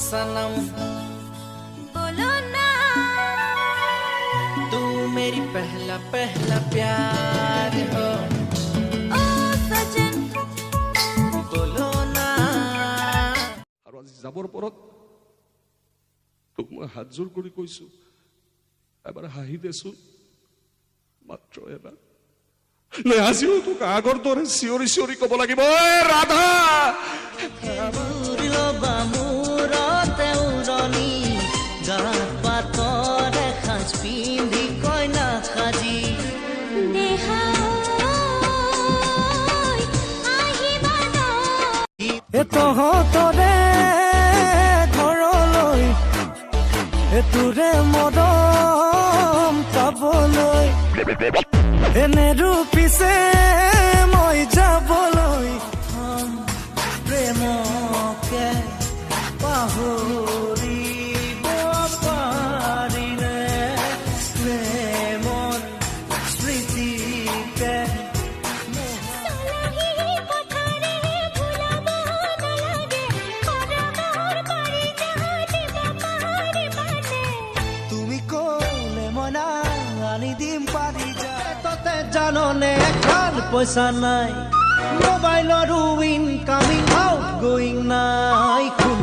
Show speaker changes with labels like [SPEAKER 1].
[SPEAKER 1] सनम
[SPEAKER 2] बोलो ना
[SPEAKER 1] तू मेरी पहला पहला प्यार हो
[SPEAKER 2] ओ सजन
[SPEAKER 1] बोलो ना
[SPEAKER 3] আৰু আজি যাবৰ পৰত তোক মই হাতযোৰ কৰি কৈছো এবাৰ হাঁহি দেচোন মাত্ৰ এবাৰ নাই আজিও তোক আগৰ দৰে চিঞৰি চিঞৰি ক'ব লাগিব ঐ ৰাধা
[SPEAKER 1] লবা মূৰতে উৰণি গাত পাতৰে সাজ পিন্ধি কইনা সাজি
[SPEAKER 2] দেহা আহিবা ন
[SPEAKER 4] তহঁতৰে ঘৰলৈ তোৰে মৰম পাবলৈ এনে ৰূপিছে মই যাবলৈ প্ৰেমকে পাহৰিব পাৰিনে প্ৰেমৰ স্মৃতিকে
[SPEAKER 2] চলাহি পথাৰে ভুলাব নালাগে খৰাঙৰ পাৰি দিব পাৰিবানে
[SPEAKER 4] তুমি ক'লে মনা আনি দিম পাৰি যায় ততে জাননে এখন পইচা নাই মোবাইলৰো ইনকামিং আউট গোয়িং নাই কোন